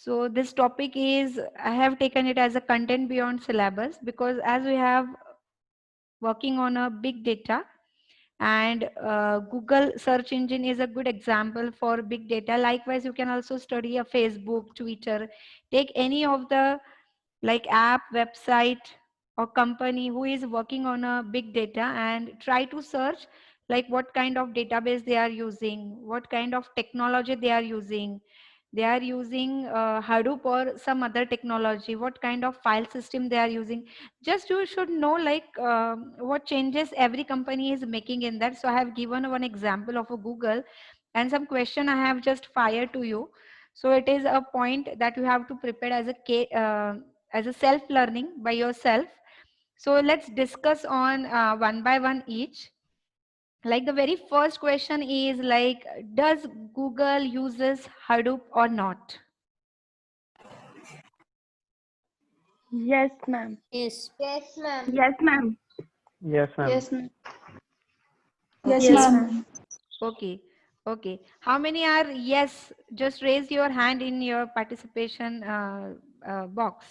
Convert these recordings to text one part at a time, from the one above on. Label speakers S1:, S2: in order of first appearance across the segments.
S1: So this topic is, I have taken it as a content beyond syllabus, because as we have working on a big data, and Google search engine is a good example for big data. Likewise, you can also study a Facebook, Twitter, take any of the like app, website, or company who is working on a big data, and try to search like what kind of database they are using, what kind of technology they are using. They are using Hadoop or some other technology, what kind of file system they are using. Just you should know like what changes every company is making in that. So I have given one example of a Google, and some question I have just fired to you. So it is a point that you have to prepare as a self learning by yourself. So let's discuss on one by one each. Like the very first question is like, does Google uses Hadoop or not?
S2: Yes, ma'am.
S3: Yes.
S4: Yes, ma'am.
S2: Yes, ma'am.
S5: Yes, ma'am.
S4: Yes, ma'am.
S1: Okay.
S4: Yes, ma'am.
S1: Okay. Okay. How many are yes? Just raise your hand in your participation box.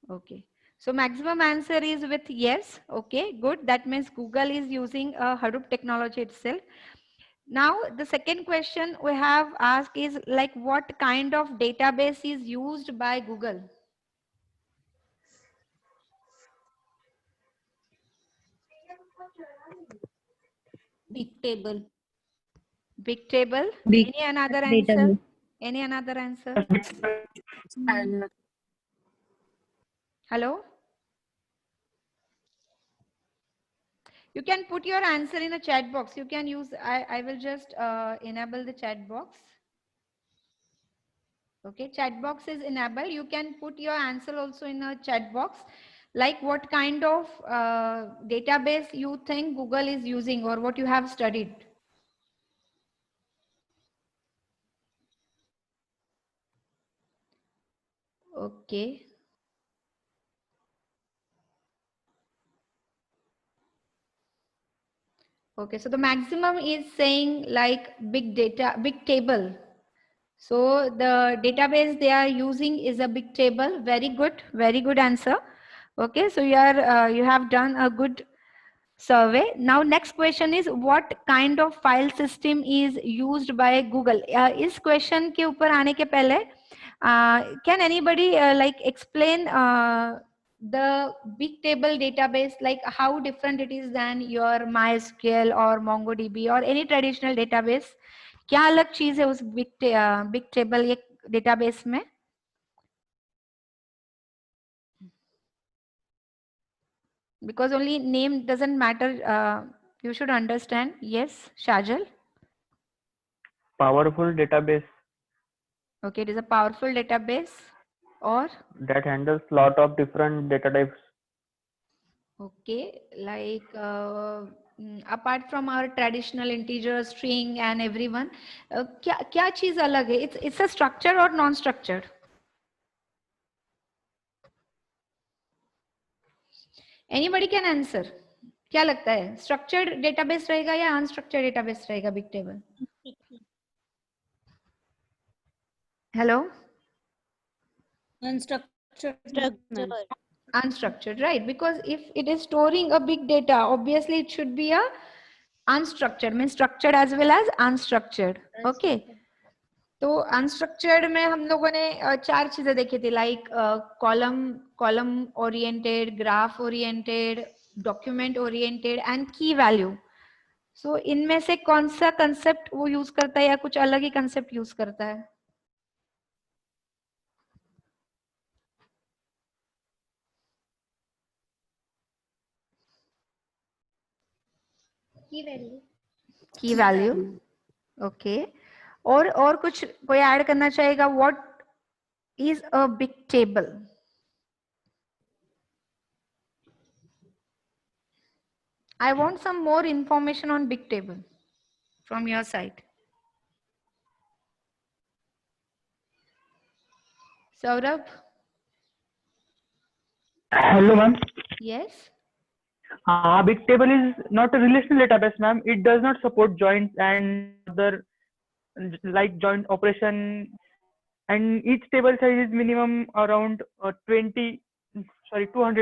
S1: Okay. So maximum answer is with yes. Okay, good. That means Google is using Hadoop technology itself. Now, the second question we have asked is like, what kind of database is used by Google?
S3: Big table.
S1: Big table.
S6: Big
S1: Any another answer?
S6: database.
S1: Any another answer? Hello? You can put your answer in a chat box. You can use, I will just enable the chat box. Okay, chat box is enabled. You can put your answer also in a chat box. Like what kind of database you think Google is using or what you have studied. Okay. Okay, so the maximum is saying like big data, big table. So the database they are using is a big table. Very good answer. Okay, so you have done a good survey. Now next question is, what kind of file system is used by Google? इस question के ऊपर आने के पहले can anybody like explain the big table database, like how different it is than your MySQL or MongoDB or any traditional database? क्या अलग चीज है उस big table ये database में? Because only name doesn't matter. You should understand. Yes, Shajal.
S5: Powerful database
S1: Okay, it is a powerful database. Or
S5: that handles lot of different data types.
S1: okay, like apart from our traditional integer, string, and everyone, क्या चीज अलग है? It's a structure or non-structured? Anybody can answer. क्या लगता है? Structured database रहेगा या unstructured database रहेगा big table? Hello?
S3: Unstructured.
S1: Unstructured, right? Because if it is storing a big data, obviously it should be a unstructured, means structured as well as unstructured. Okay. तो unstructured में हम लोगों ने चार चीजें देखी थी, like column oriented, graph oriented, document oriented and की वैल्यू. सो इनमें से कौन सा कंसेप्ट वो यूज करता है या कुछ अलग ही कंसेप्ट यूज करता है? की वैल्यू. ओके. और कुछ कोई ऐड करना चाहेगा? What is a big table? I want some more information on big table from your side. Saurabh?
S5: Hello, ma'am.
S1: Yes.
S4: Bigtable is not a relational database, ma'am. It does not support joins and other like joint operation, and each table size is minimum around 200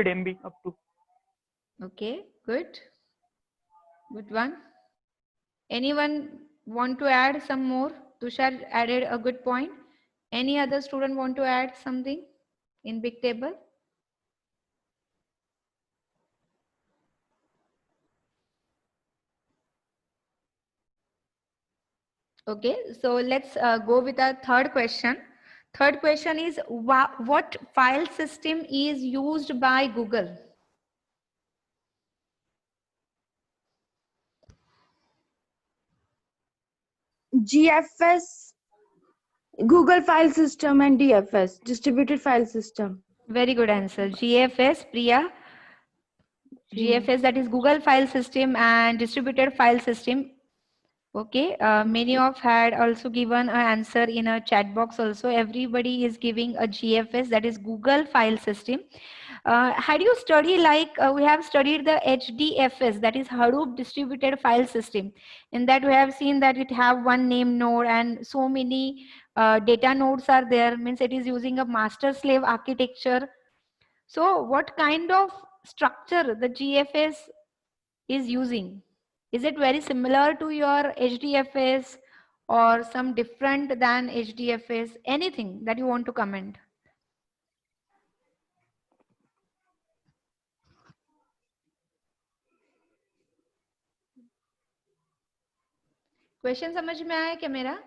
S4: MB up to.
S1: Okay, good. Good one. Anyone want to add some more? Tushar added a good point. Any other student want to add something in Bigtable? Okay, so let's go with our third question. Third question is what file system is used by Google?
S2: GFS, Google File System, and DFS, Distributed File System.
S1: Very good answer. GFS, Priya. GFS, that is Google File System and Distributed File System. Okay, many of had also given an answer in a chat box also. Everybody is giving a GFS, that is Google File System. Had you studied we have studied the HDFS, that is Hadoop Distributed File System. In that we have seen that it have one name node and so many data nodes are there, means it is using a master slave architecture. So what kind of structure the GFS is using? Is it very similar to your HDFS or some different than HDFS? Anything that you want to comment? Question समझ में आया क्या मेरा?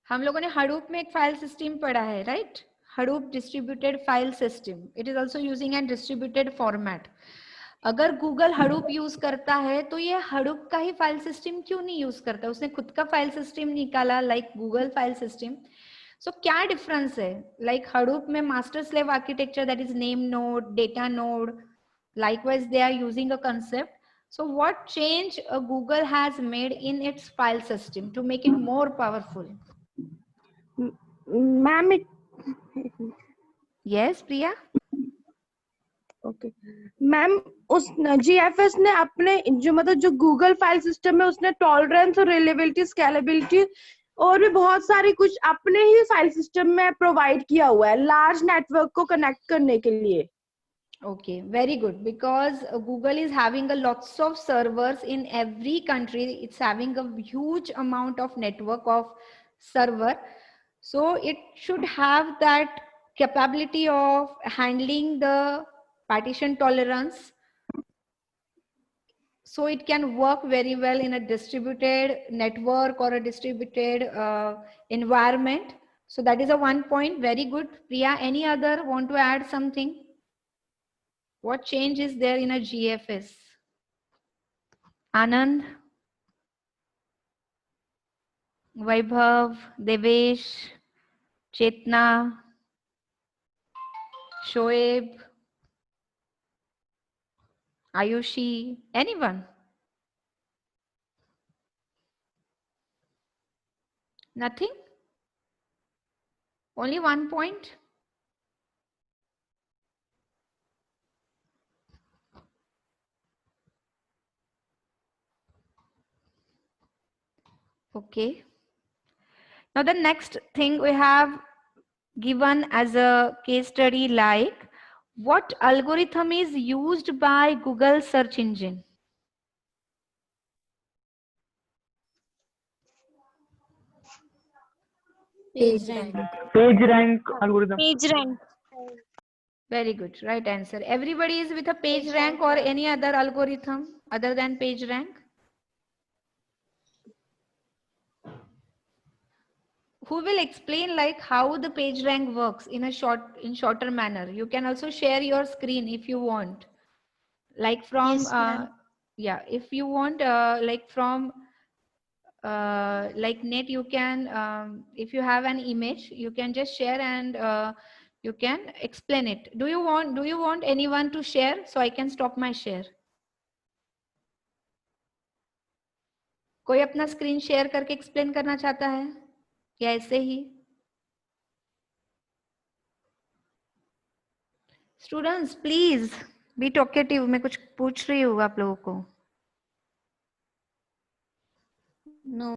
S1: हम लोगों ने Hadoop में एक फाइल सिस्टम पढ़ा है, right? Hadoop distributed file system. It is also using an distributed format. अगर गूगल हडूप यूज करता है तो ये हडूप का ही फाइल सिस्टम क्यों नहीं यूज करता? उसने खुद का फाइल सिस्टम निकाला लाइक गूगल फाइल सिस्टम. सो क्या डिफरेंस है? लाइक हडूप में master slave architecture, that is name node, data node, likewise they are using a concept. So what change Google has made in its file system to make it more powerful?
S2: Ma'am,
S1: Yes, Priya?
S2: Okay ma'am, उस GFS ने अपने जो मतलब जो Google file system है उसने tolerance और reliability, scalability और भी बहुत सारी कुछ अपने ही फाइल सिस्टम में प्रोवाइड किया हुआ है लार्ज नेटवर्क को कनेक्ट करने के लिए.
S1: Okay, very good, because Google is having a lots of servers in every country. It's having a huge amount of network of server, so it should have that capability of handling the partition tolerance, so it can work very well in a distributed network or a distributed environment. So that is a one point. Very good. Priya, any other want to add something? What change is there in a GFS? Anand, Vaibhav, Devesh, Chetna, Shoaib, Ayushi, anyone? Nothing? Only one point? Okay. Now the next thing we have given as a case study, like what algorithm is used by Google search engine?
S4: PageRank algorithm.
S3: PageRank.
S1: Very good, right answer. Everybody is with a PageRank or any other algorithm other than PageRank? Who will explain like how the PageRank works in a shorter manner? You can also share your screen if you want. Like from
S3: Yes, ma'am.
S1: yeah, if you want like from like net, you can if you have an image, you can just share and you can explain it. Do you want anyone to share so I can stop my share? कोई अपना screen share करके explain करना चाहता है या ऐसे ही? Students, please B talkative, मैं कुछ पूछ रही हूँ आप लोगों को.
S3: No.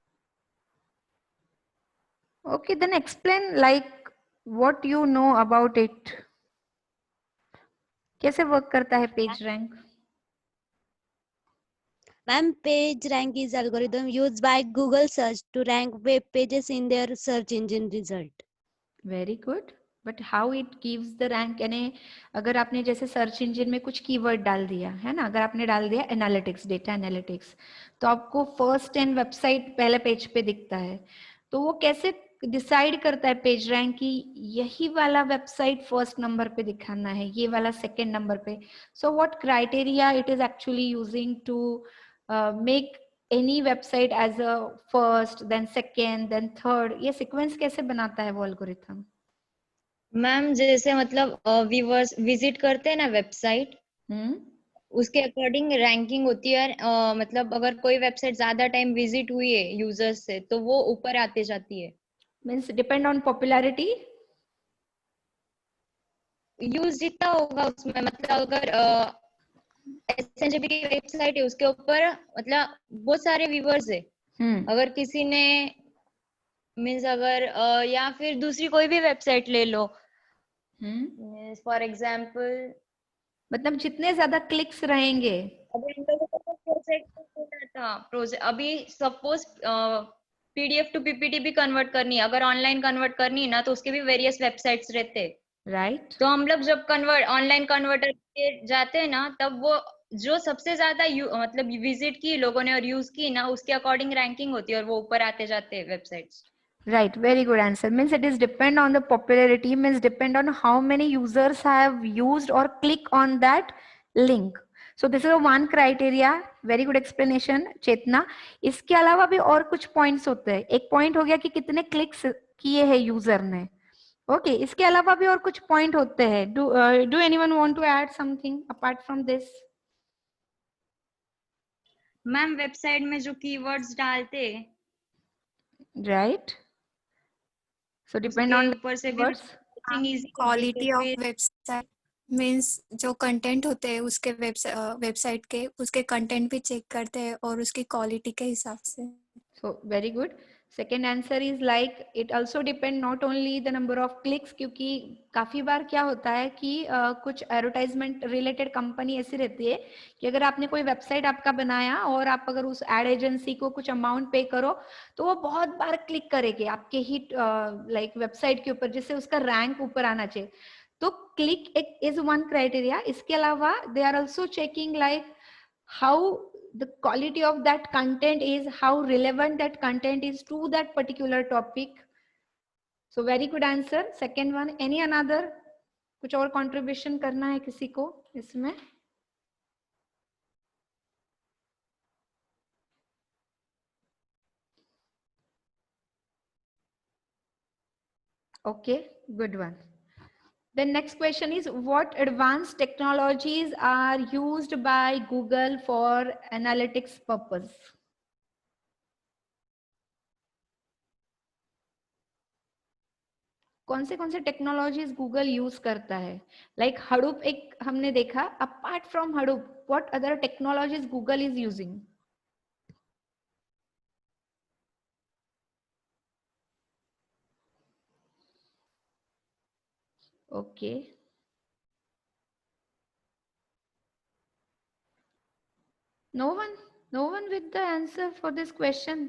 S1: Okay, then explain like what you know about it. कैसे वर्क करता है page rank?
S3: Ma'am, page rank is algorithm used by Google search to rank web pages in their search engine result.
S1: Very good. But how it gives the rank, यानी अगर आपने जैसे search engine में कुछ keyword डाल दिया है ना, अगर आपने डाल दिया एनालिटिक्स, डेटा एनालिटिक्स, तो आपको फर्स्ट 10 वेबसाइट पहले पेज पे दिखता है. तो वो कैसे डिसाइड करता है पेज रैंक की यही वाला वेबसाइट फर्स्ट नंबर पे दिखाना है, ये वाला सेकंड नंबर पे? So what criteria it is actually using to make any website as a first, then second, then third? ये सीक्वेंस कैसे बनाता है वो एल्गोरिथम?
S6: मैम जैसे मतलब व्यूअर्स विजिट करते हैं ना वेबसाइट, उसके अकॉर्डिंग रैंकिंग होती है. मतलब अगर कोई वेबसाइट ज्यादा टाइम विजिट हुई है यूजर्स से तो वो ऊपर आते जाती है.
S1: Means depend on popularity.
S6: Use जितना होगा उसमें, मतलब अगर एसएनजेबी की वेबसाइट है उसके ऊपर मतलब बहुत सारे व्यूअर्स है. अगर किसी ने मीन्स अगर या फिर दूसरी कोई भी वेबसाइट ले लो, फॉर एग्जाम्पल
S1: मतलब जितने ज्यादा क्लिक्स रहेंगे.
S6: अभी हम लोगों को प्रोजेक्ट अभी सपोज पीडीएफ टू पीपीटी भी कन्वर्ट करनी है, अगर ऑनलाइन कन्वर्ट करनी है ना तो उसके भी वेरियस वेबसाइट्स रहते हैं.
S1: राइट.
S6: तो हम लोग जब कन्वर्ट ऑनलाइन कन्वर्टर के जाते हैं ना, तब वो जो सबसे ज्यादा मतलब विजिट की लोगों ने और यूज की ना, उसके अकॉर्डिंग रैंकिंग होती है और वो ऊपर आते जाते हैं websites.
S1: Right, very good answer. Means it is depend on the popularity, means depend on how many users have used or click on that link. So this is a one criteria. Very good explanation, Chetna. इसके अलावा भी और कुछ points होते हैं. एक point हो गया कि कितने clicks किए हैं user ने. Okay, इसके अलावा भी और कुछ point होते हैं. Do anyone want to add something apart from this?
S6: Ma'am website में जो कीवर्ड्स डालते हैं,
S1: Right. So depend
S6: उसके
S1: on the
S6: ऊपर से भी
S1: keywords.
S6: searching easy होती है.
S7: क्वालिटी
S6: तो
S7: ऑफ
S6: फिर
S7: वेबसाइट मीन्स जो कंटेंट होते हैं उसके वेबसाइट के उसके कंटेंट भी चेक करते हैं और उसकी क्वालिटी के हिसाब से.
S1: So very good. Second answer is like it also depend not only the number of clicks, क्योंकि काफी बार क्या होता है कि कुछ एडवर्टाइजमेंट रिलेटेड कंपनी ऐसी रहती है कि अगर आपने कोई वेबसाइट आपका बनाया और आप अगर उस एड एजेंसी को कुछ अमाउंट पे करो तो वो बहुत बार क्लिक करेगी आपके ही लाइक वेबसाइट के ऊपर, जिससे उसका रैंक ऊपर आना चाहिए. तो क्लिक एक इज वन क्राइटेरिया. इसके अलावा they are also checking like how the quality of that content is, how relevant that content is to that particular topic. So very good answer, second one. Any another कुछ और contribution करना है किसी को इसमें? Okay, good one. The next question is, what advanced technologies are used by Google for analytics purpose? कौन से technologies Google use करता है? लाइक हडूप एक हमने देखा. Apart from Hadoop what other technologies Google is using? Okay, no one with the answer for this question.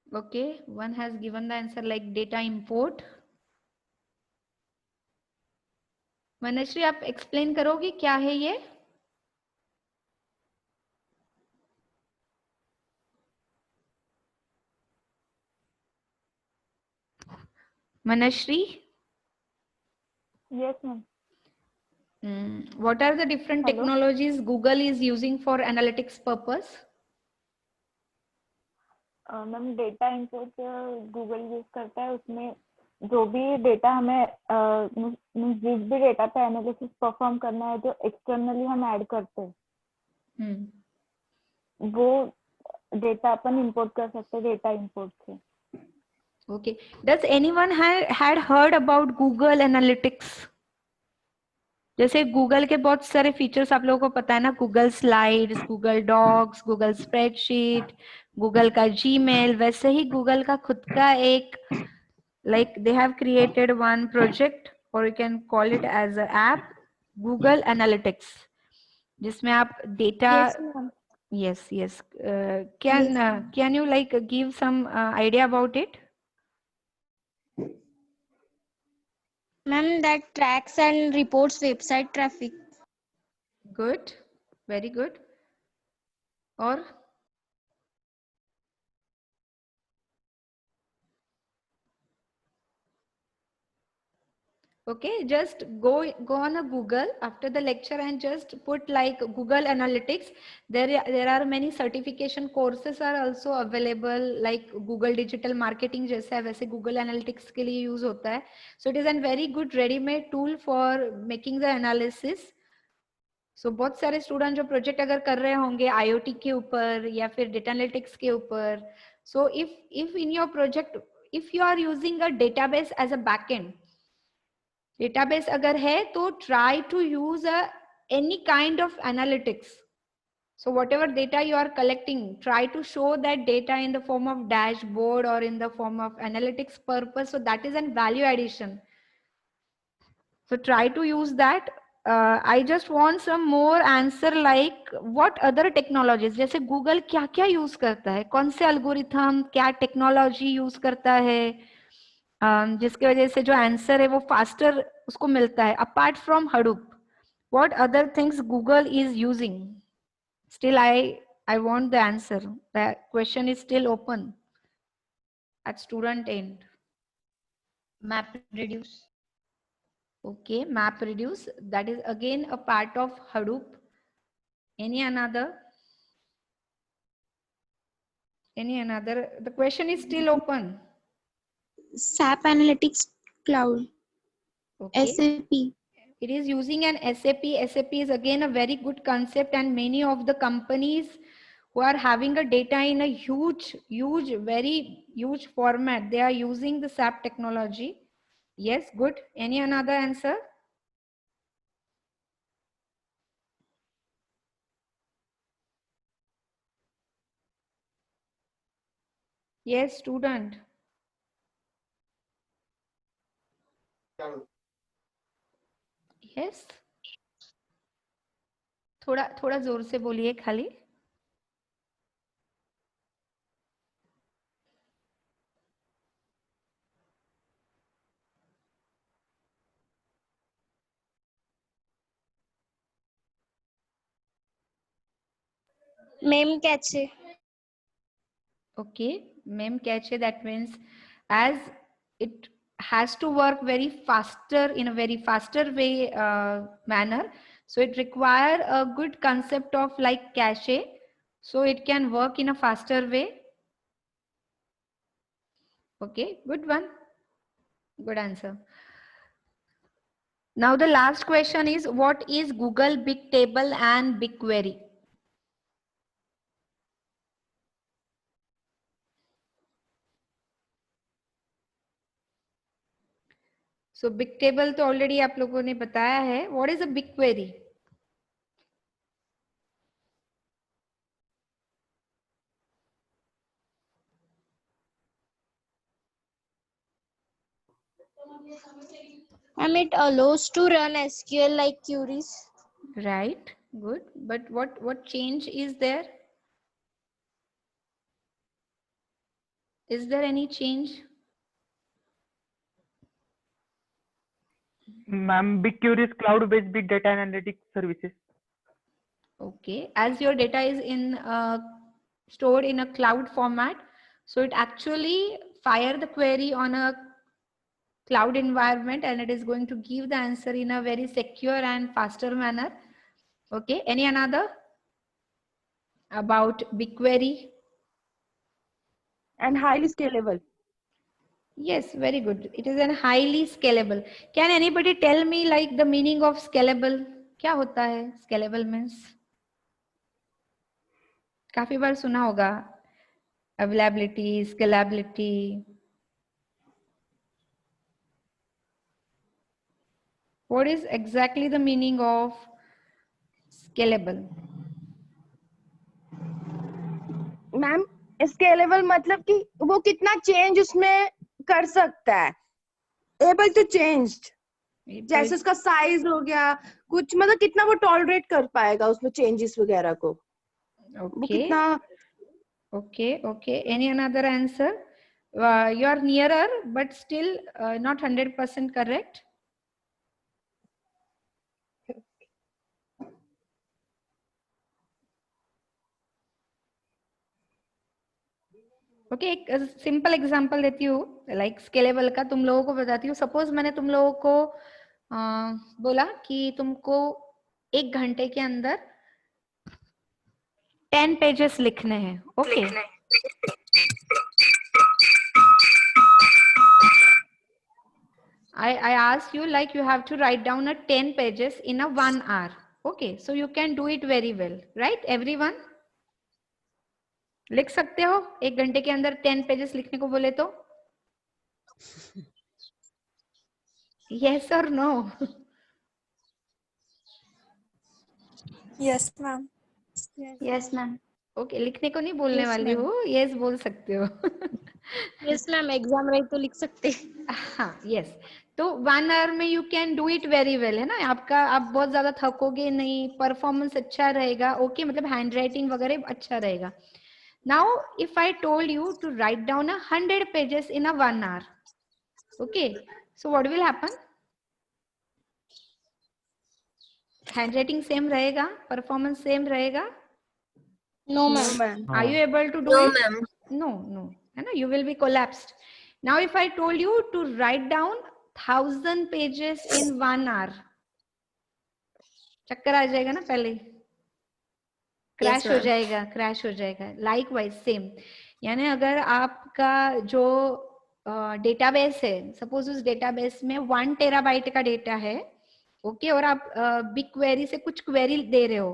S1: Okay, one has given the answer like data import. Manashree आप explain करोगी क्या है ये? Manashree,
S4: Yes, ma'am.
S1: what are the different
S4: Hello?
S1: technologies Google is using for analytics purpose?
S4: Ma'am data import Google use करता है. उसमें जो भी डेटा हमें जिस भी डेटा पे एनालिसिस परफॉर्म करना है जो एक्सटर्नली हम ऐड करते हैं वो डेटा अपन इंपोर्ट कर सकते हैं डेटा इंपोर्ट से.
S1: Okay. Does anyone had heard about Google Analytics? जैसे गूगल के बहुत सारे फीचर्स आप लोगों को पता है ना, Google slides, Google docs, Google spreadsheet, Google का जीमेल, वैसे ही गूगल का खुद का एक like they have created one project or you can call it as an app, Google Analytics, जिसमें आप data.
S3: Yes, ma'am.
S1: Yes. Can you like give some idea about it?
S3: Ma'am, that tracks and reports website traffic.
S1: Good, very good. Or okay, just go on a Google after the lecture and just put like Google Analytics. There are many certification courses are also available, like Google Digital Marketing जैसा है वैसे Google Analytics के लिए use होता है. So it is a very good ready-made tool for making the analysis. So बहुत सारे student जो प्रोजेक्ट अगर कर रहे होंगे IoT के ऊपर या फिर डेटा एनालिटिक्स के ऊपर, so if in your project if you are using a database as a backend, database अगर है तो try to use any kind of analytics. So whatever data you are collecting, try to show that data in the form of dashboard or in the form of analytics purpose. So that is a value addition. So try to use that. I just want some more answer like what other technologies, जैसे Google क्या क्या use करता है, कौन से algorithm, क्या technology use करता है, जिसके वजह से जो आंसर है वो फास्टर उसको मिलता है. Apart from Hadoop, what other things Google is using? Still I want the answer. The question is still open at student end.
S6: MapReduce.
S1: Okay, MapReduce, that is again a part of Hadoop. Any another? The question is still open.
S3: SAP Analytics Cloud.
S1: Okay.
S3: SAP.
S1: It is using an SAP. SAP is again a very good concept, and many of the companies who are having a data in a very huge format, they are using the SAP technology. Yes, good. Any another answer? Yes, student. Yes. थोड़ा जोर से बोलिए खाली.
S3: Memcache.
S1: Okay, Memcache, that means as it has to work very faster in a very faster way manner, so it require a good concept of like cache, so it can work in a faster way. Okay, good one, good answer. Now the last question is, what is Google Bigtable and BigQuery? So Bigtable तो already आप लोगों ने बताया है. What is a BigQuery?
S3: It allows to run SQL like queries.
S1: Right, good. But what change is there? Is there any change?
S4: Ma'am, BigQuery is cloud-based big data analytics services.
S1: Okay, as your data is in stored in a cloud format, so it actually fire the query on a cloud environment and it is going to give the answer in a very secure and faster manner. Okay, any another about BigQuery?
S2: And highly scalable.
S1: Yes, very good. It is a highly scalable. Can anybody tell me like the meaning of scalable? क्या होता है scalable means? काफी बार सुना होगा. Availability, scalability. What is exactly the meaning of scalable?
S2: Ma'am scalable मतलब कि वो कितना चेंज उसमें कर सकता है, एबल टू चेंज, जैसे उसका साइज हो गया कुछ, मतलब कितना वो टॉलरेट कर पाएगा उसमें चेंजेस वगैरह को, वो
S1: Okay.
S2: कितना.
S1: Okay. Okay. Any another answer? You are nearer, but still not 100% correct. Okay, एक सिंपल एग्जांपल देती हूँ, लाइक स्केलेबल का तुम लोगों को बताती हूँ. सपोज मैंने तुम लोगों को बोला कि तुमको 1 घंटे के अंदर 10 पेजेस लिखने हैं. Okay, I ask you like you have to write down a 10 pages in a 1 hour. Okay, so you can do it very well, right everyone? लिख सकते हो 1 घंटे के अंदर 10 पेजेस लिखने को बोले तो? Yes or no?
S7: Yes, ma'am.
S8: Yes ma'am.
S1: Okay, लिखने को नहीं बोलने
S3: Yes,
S1: वाली
S3: ma'am.
S1: हूँ, यस बोल सकते हो.
S3: यस मैम, एग्जाम रही तो लिख सकते.
S1: हाँ, यस. तो 1 आवर में you can do it very well, है ना. आपका आप बहुत ज्यादा थकोगे नहीं, परफॉर्मेंस अच्छा रहेगा. ओके, मतलब हैंड राइटिंग वगैरह अच्छा रहेगा. Now if I told you to write down 100 pages in 1 hour, okay, so what will happen? Hand writing same रहेगा, परफॉर्मेंस सेम रहेगा.
S6: No
S2: No,
S6: ma'am.
S2: ma'am.
S1: Are you able to do
S8: No,
S1: it?
S8: ma'am.
S1: No, no. है ना, you will be collapsed. Now if I told you to write down 1000 pages in 1 hour, चक्कर आ जाएगा ना, पहले crash हो जाएगा, crash हो जाएगा. लाइकवाइज सेम, यानी अगर आपका जो डेटाबेस है, सपोज उस डेटाबेस में 1 टेराबाइट का डेटा है, ओके, और आप बिग क्वेरी से कुछ क्वेरी दे रहे हो,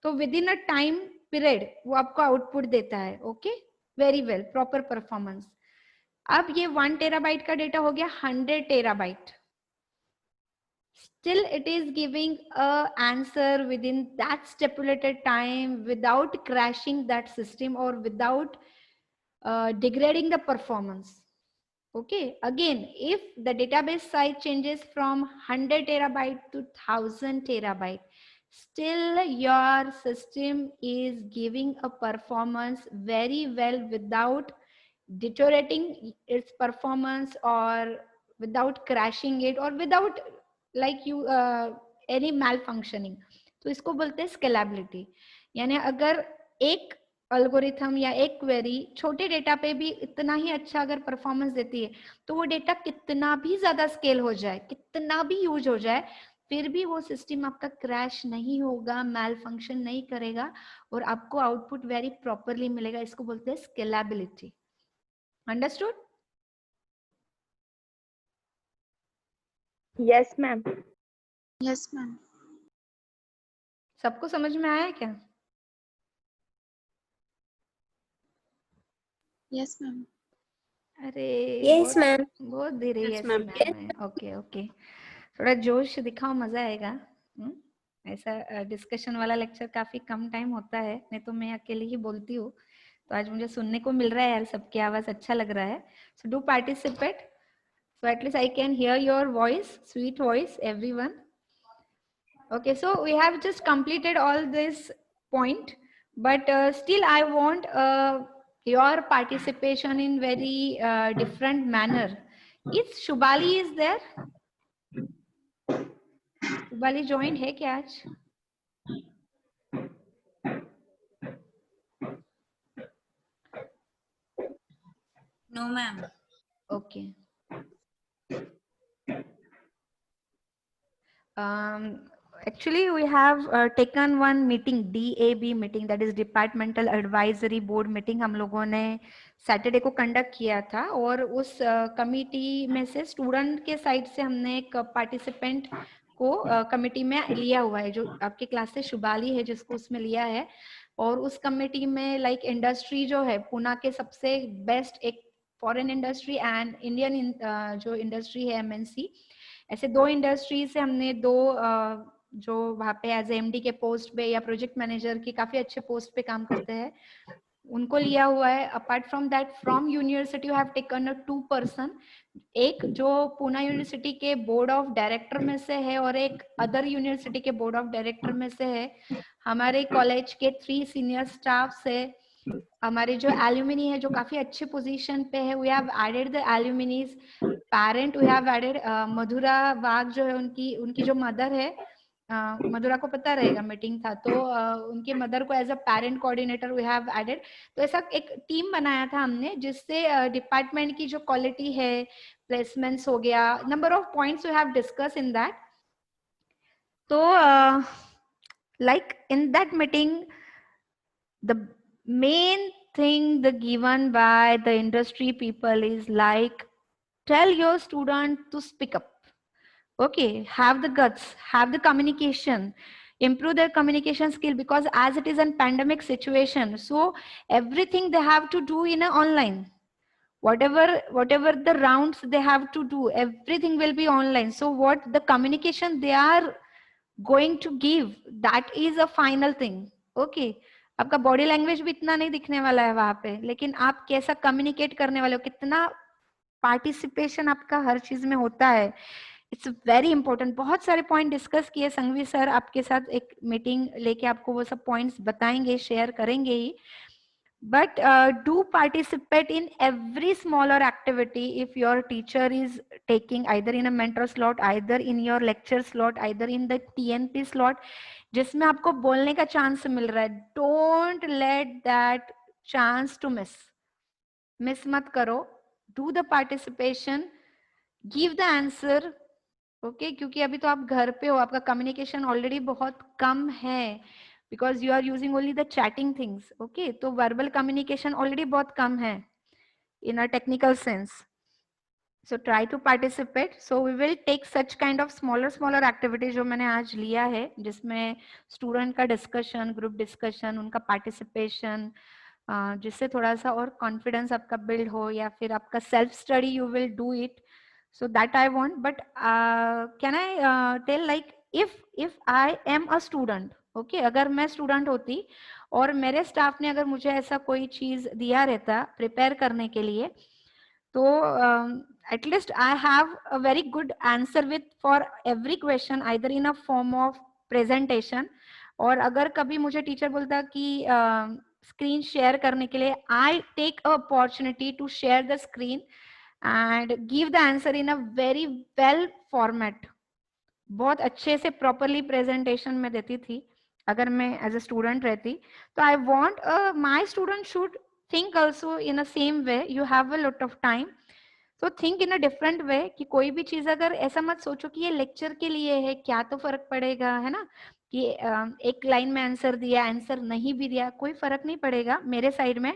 S1: तो with in a time period वो आपको आउटपुट देता है. Okay, very well, proper performance. अब ये 1 टेराबाइट का डेटा हो गया 100 terabyte. Still it is giving a answer within that stipulated time without crashing that system or without degrading the performance. Okay, again, if the database size changes from 100 terabyte to 1000 terabyte, still your system is giving a performance very well without deteriorating its performance or without crashing it or without like you any malfunctioning. तो इसको बोलते हैं scalability. यानी अगर एक algorithm या एक query छोटे डेटा पे भी इतना ही अच्छा अगर परफॉर्मेंस देती है, तो वो डेटा कितना भी ज्यादा स्केल हो जाए, कितना भी यूज हो जाए, फिर भी वो सिस्टम आपका क्रैश नहीं होगा, मैल फंक्शन नहीं करेगा और आपको आउटपुट वेरी प्रॉपरली मिलेगा. इसको बोलते हैं scalability. Understood?
S2: Yes, ma'am.
S7: Yes, ma'am.
S1: सबको समझ में आया क्या?
S7: Yes, ma'am.
S1: अरे
S8: Yes, ma'am.
S1: बहुत धीरे.
S8: Yes,
S1: yes
S8: ma'am.
S1: मैम है. ओके ओके, थोड़ा जोश दिखाओ, मजा आएगा. ऐसा डिस्कशन वाला लेक्चर काफी कम टाइम होता है, नहीं तो मैं अकेले ही बोलती हूँ. तो आज मुझे सुनने को मिल रहा है यार, सबकी आवाज अच्छा लग रहा है. So do participate, so at least I can hear your voice, sweet voice, everyone. Okay, so we have just completed all this point, but still I want your participation in very different manner. Is Shubali is there? Shubali joined है क्या आज?
S8: No, ma'am.
S1: Okay. Actually, we have taken one meeting, DAB meeting, that is Departmental Advisory Board meeting. हम लोगों ने Saturday को conduct किया था और उस कमिटी में से स्टूडेंट के साइड से हमने एक पार्टिसिपेंट को कमिटी में लिया हुआ है, जो आपके क्लास से शुभाली है जिसको उसमें लिया है. और उस कमिटी में लाइक इंडस्ट्री जो है, पुणे के सबसे बेस्ट एक फॉरेन इंडस्ट्री एंड इंडियन जो इंडस्ट्री है MNC, ऐसे 2 इंडस्ट्री से हमने 2 जो वहाँ पे एज एमडी के पोस्ट पे या प्रोजेक्ट मैनेजर की काफी अच्छे पोस्ट पे काम करते हैं उनको लिया हुआ है. Apart from that from university you have taken a 2 person, एक जो पूना यूनिवर्सिटी के बोर्ड ऑफ डायरेक्टर में से है और एक अदर यूनिवर्सिटी के बोर्ड ऑफ डायरेक्टर में से है. हमारे कॉलेज के 3 सीनियर स्टाफ से हमारे जो एल्यूमिनी है जो काफी अच्छे पोजीशन पे है, we have added the alumni's parent, we have added Madhura Wagh जो है उनकी जो मदर है, मधुरा को पता रहेगा मीटिंग था तो उनके मदर को as a parent coordinator we have added. तो ऐसा एक टीम बनाया था हमने जिससे डिपार्टमेंट की जो क्वालिटी है, प्लेसमेंट्स हो गया, number of points we have discuss in that. तो like in that meeting the main thing the given by the industry people is like tell your student to speak up. Okay, have the guts, have the communication, improve their communication skill, because as it is a pandemic situation, so everything they have to do in a online, whatever the rounds they have to do, everything will be online. So what the communication they are going to give, that is a final thing. Okay, आपका body language भी इतना नहीं दिखने वाला है वहां पे, लेकिन आप कैसा कम्युनिकेट करने वाले हो, कितना पार्टिसिपेशन आपका हर चीज में होता है, इट्स वेरी इंपॉर्टेंट. बहुत सारे पॉइंट डिस्कस किए संघवी सर, आपके साथ एक मीटिंग लेके आपको वो सब पॉइंट्स बताएंगे, शेयर करेंगे ही. But do participate in every smaller activity if your teacher is taking either in a mentor slot, either in your lecture slot, either in the TNP slot, जिसमें आपको बोलने का चांस मिल रहा है. Don't let that chance to miss मत करो. Do the participation, give the answer. Okay, क्योंकि अभी तो आप घर पे हो, आपका कम्युनिकेशन ऑलरेडी बहुत कम है because you are using only the chatting things. Okay, तो verbal communication already बहुत कम है in a technical sense. So try to participate. So we will take such kind of smaller activities जो मैंने आज लिया है, जिसमें student का discussion, group discussion, उनका participation, जिससे थोड़ा सा और confidence आपका build हो, या फिर आपका self study you will do it. So that I want. But can I tell like if I am a student, okay अगर मैं स्टूडेंट होती और मेरे स्टाफ ने अगर मुझे ऐसा कोई चीज दिया रहता प्रिपेयर करने के लिए, तो at least I have a very good answer with for every question either in a form of presentation, और अगर कभी मुझे टीचर बोलता कि स्क्रीन शेयर करने के लिए, I take a opportunity to share the screen and give the answer in a very well format. बहुत अच्छे से प्रॉपरली प्रेजेंटेशन में देती थी अगर मैं एज अ स्टूडेंट रहती. तो I want my student should think also in a same way. You have a lot of time, तो think in a different way. कि कोई भी चीज अगर ऐसा मत सोचो कि ये लेक्चर के लिए है, क्या तो फर्क पड़ेगा, है ना, कि एक लाइन में आंसर दिया, आंसर नहीं भी दिया, कोई फर्क नहीं पड़ेगा मेरे साइड में.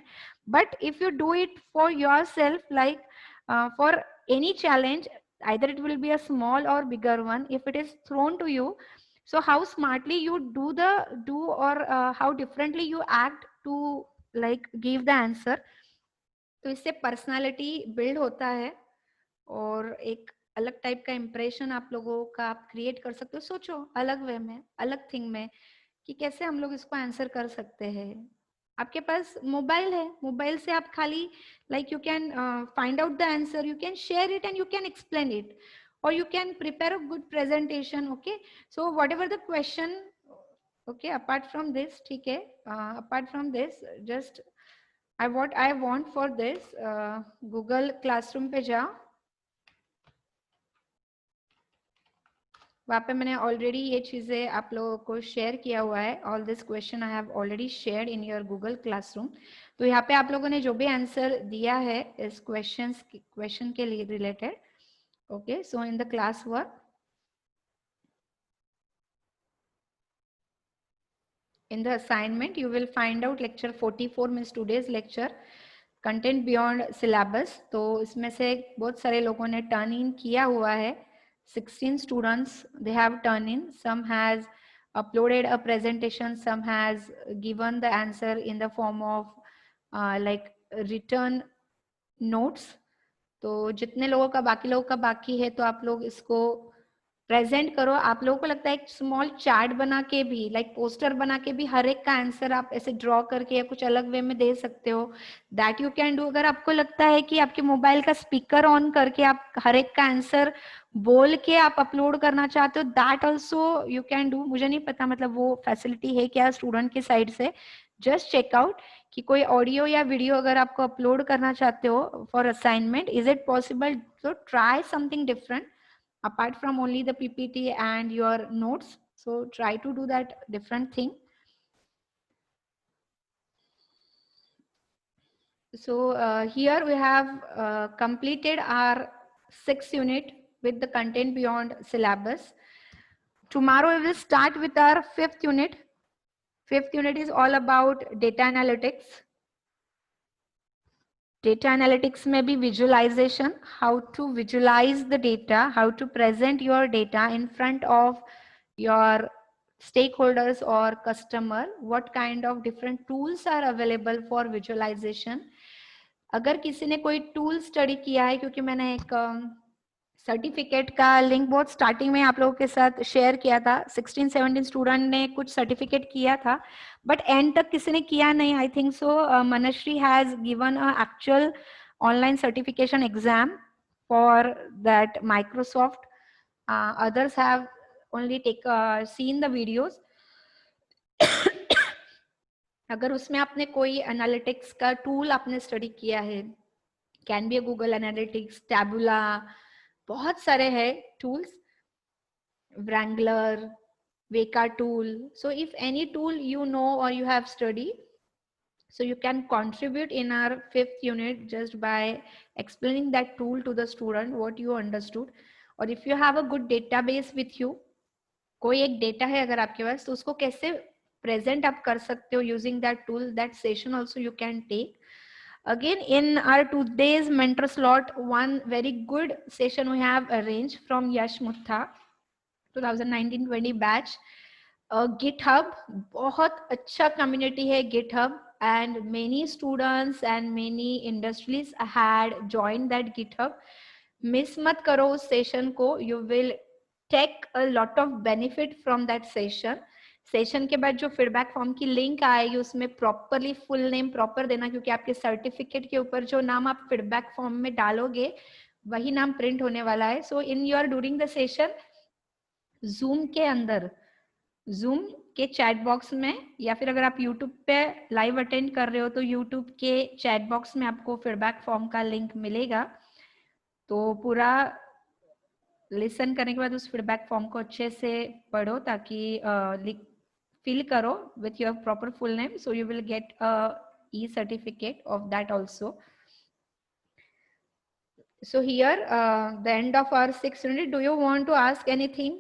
S1: But if you do it for your self, like for any challenge, either it will be a small or bigger one, if it is thrown to you, so how smartly you do or how differently you act to like give the answer. तो इससे personality build होता है और एक अलग type का impression आप लोगों का आप क्रिएट कर सकते हो. सोचो अलग वे में, अलग थिंग में, कि कैसे हम लोग इसको आंसर कर सकते हैं. आपके पास मोबाइल है, मोबाइल से आप खाली like you can find out the answer, you can share it and you can explain it, or you can prepare a good presentation. Okay, so whatever the question, okay, apart from this, ठीक है, apart from this, just I want for this, Google Classroom पे जाओ, वहाँ पे मैंने already ये चीजें आप लोगों को शेयर किया हुआ है. All this question I have already shared in your Google classroom. तो यहाँ पे आप लोगों ने जो भी आंसर दिया है इस क्वेश्चन के लिए related. Okay, so in the class work, in the assignment you will find out lecture 44 means today's lecture content beyond syllabus. तो इसमें से बहुत सारे लोगों ने टर्न इन किया हुआ है. 16 students they have turned in. Some has uploaded a presentation, some has given the answer in the form of like written notes. तो जितने लोगों का बाकी है, तो आप लोग इसको प्रेजेंट करो। आप लोगों को लगता है एक स्मॉल चार्ट बना के भी, लाइक पोस्टर बना के भी हर एक का आंसर आप ऐसे ड्रॉ करके या कुछ अलग वे में दे सकते हो, दैट यू कैन डू। अगर आपको लगता है कि आपके मोबाइल का स्पीकर ऑन करके आप हर एक का आंसर बोल के आप अपलोड करना चाहते हो, that also you can do. मुझे नहीं पता मतलब वो फैसिलिटी है क्या स्टूडेंट के साइड से, जस्ट चेकआउट कि कोई ऑडियो या वीडियो अगर आपको अपलोड करना चाहते हो for assignment, is it possible? तो try something different apart from only the PPT and your notes. So try to do that different thing. So here we have completed our 6th unit with the content beyond syllabus. Tomorrow we will start with our 5th unit. 5th unit is all about data analytics. Data analytics may be visualization, how to visualize the data, how to present your data in front of your stakeholders or customer, what kind of different tools are available for visualization. अगर किसी ने कोई tool study किया है, क्योंकि मैंने एक certificate का लिंक बहुत स्टार्टिंग में आप लोगों के साथ शेयर किया था, 16-17 स्टूडेंट ने कुछ सर्टिफिकेट किया था, बट एंड तक किसी ने किया नहीं। I think so Manashree has given a actual online certification exam for that Microsoft, others have only seen the videos. अगर उसमें आपने कोई एनालिटिक्स का टूल आपने स्टडी किया है, कैन बी गूगल एनालिटिक्स, टैबुला, बहुत सारे हैं tools, Wrangler, Weka tool. So if any tool you know or you have studied, so you can contribute in our 5th unit just by explaining that tool to the student what you understood. और if you have a good database with you, कोई एक data है अगर आपके पास, तो उसको कैसे present आप कर सकते हो using that tool, that session also you can take. Again, in our today's mentor slot, one very good session we have arranged from Yash Mutta, 2019-20 batch. GitHub, बहुत अच्छा community है GitHub, and many students and many industries had joined that GitHub. Miss मत करो उस session को, you will take a lot of benefit from that session. Session के बाद जो फीडबैक फॉर्म की लिंक आएगी उसमें प्रॉपरली फुल नेम प्रॉपर देना, क्योंकि आपके सर्टिफिकेट के ऊपर जो नाम आप फीडबैक फॉर्म में डालोगे वही नाम प्रिंट होने वाला है. So in your during the session Zoom के अंदर, जूम के चैट बॉक्स में, या फिर अगर आप यूट्यूब पे लाइव अटेंड कर रहे हो तो यूट्यूब के चैट बॉक्स में आपको फीडबैक फॉर्म का लिंक मिलेगा. तो पूरा लिसन करने के बाद उस फीडबैक फॉर्म को अच्छे से पढ़ो ताकि fill karo with your proper full name, so you will get a e-certificate of that also. So here the end of our 6th unit. Do you want to ask anything?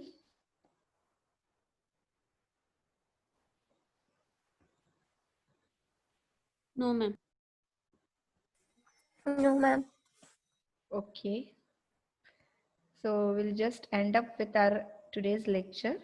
S3: No, ma'am.
S8: No, ma'am.
S1: Okay, so we'll just end up with our today's lecture.